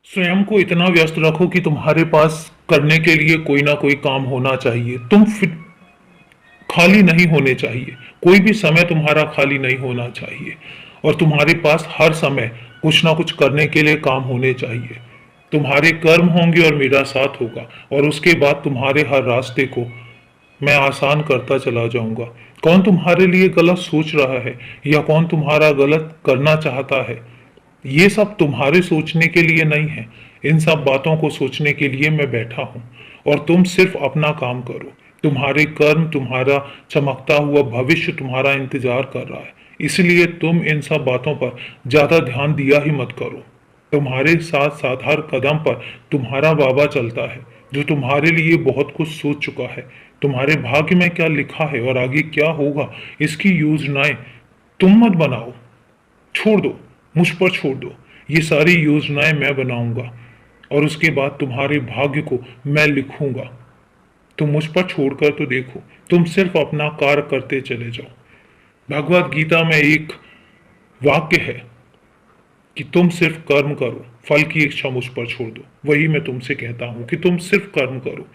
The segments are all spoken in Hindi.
स्वयं को इतना व्यस्त रखो कि तुम्हारे पास करने के लिए कोई ना कोई काम होना चाहिए। तुम फिर खाली नहीं होने चाहिए। कोई भी समय तुम्हारा खाली नहीं होना चाहिए और तुम्हारे पास हर समय कुछ ना कुछ करने के लिए काम होने चाहिए। तुम्हारे कर्म होंगे और मेरा साथ होगा और उसके बाद तुम्हारे हर रास्ते को मैं आसान करता चला जाऊंगा। कौन तुम्हारे लिए गलत सोच रहा है या कौन तुम्हारा गलत करना चाहता है, ये सब तुम्हारे सोचने के लिए नहीं है। इन सब बातों को सोचने के लिए मैं बैठा हूं और तुम सिर्फ अपना काम करो। तुम्हारे कर्म, तुम्हारा चमकता हुआ भविष्य तुम्हारा इंतजार कर रहा है। इसलिए तुम इन सब बातों पर ज्यादा ध्यान दिया ही मत करो। तुम्हारे साथ साथ हर कदम पर तुम्हारा बाबा चलता है, जो तुम्हारे लिए बहुत कुछ सोच चुका है। तुम्हारे भाग्य में क्या लिखा है और आगे क्या होगा, इसकी योजनाएं तुम मत बनाओ। छोड़ दो, मुझ पर छोड़ दो। ये सारी योजनाएं मैं बनाऊंगा और उसके बाद तुम्हारे भाग्य को मैं लिखूंगा। तुम मुझ पर छोड़कर तो देखो। तुम सिर्फ अपना कार्य करते चले जाओ। भगवत गीता में एक वाक्य है कि तुम सिर्फ कर्म करो, फल की इच्छा मुझ पर छोड़ दो। वही मैं तुमसे कहता हूं कि तुम सिर्फ कर्म करो।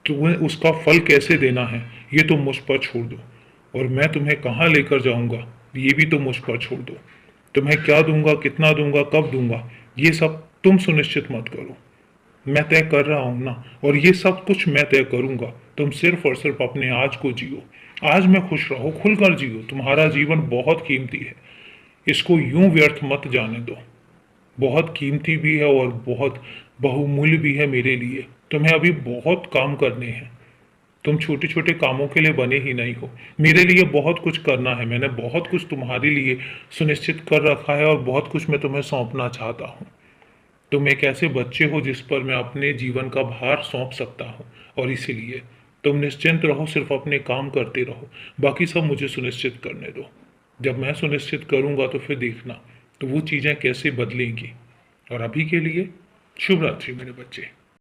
तुम्हें उसका फल कैसे देना है ये तुम मुझ पर छोड़ दो और मैं तुम्हें कहाँ लेकर जाऊंगा ये भी तुम मुझ पर छोड़ दो। तुम्हें क्या दूंगा, कितना दूंगा, कब दूंगा, ये सब तुम सुनिश्चित मत करो। मैं तय कर रहा हूं ना, और ये सब कुछ मैं तय करूंगा। तुम सिर्फ और सिर्फ अपने आज को जियो। आज में खुश रहो, खुलकर जियो। तुम्हारा जीवन बहुत कीमती है, इसको यूं व्यर्थ मत जाने दो। बहुत कीमती भी है और बहुत बहुमूल्य भी है मेरे लिए। तुम्हें अभी बहुत काम करने हैं। तुम छोटे छोटे कामों के लिए बने ही नहीं हो। मेरे लिए बहुत कुछ करना है। मैंने बहुत कुछ तुम्हारे लिए सुनिश्चित कर रखा है और बहुत कुछ मैं तुम्हें सौंपना चाहता हूँ। तुम एक ऐसे बच्चे हो जिस पर मैं अपने जीवन का भार सौंप सकता हूँ और इसीलिए तुम निश्चिंत रहो, सिर्फ अपने काम करते रहो। बाकी सब मुझे सुनिश्चित करने दो। जब मैं सुनिश्चित करूंगा तो फिर देखना तो वो चीज़ें कैसे बदलेंगी। और अभी के लिए शुभ रात्रि मेरे बच्चे।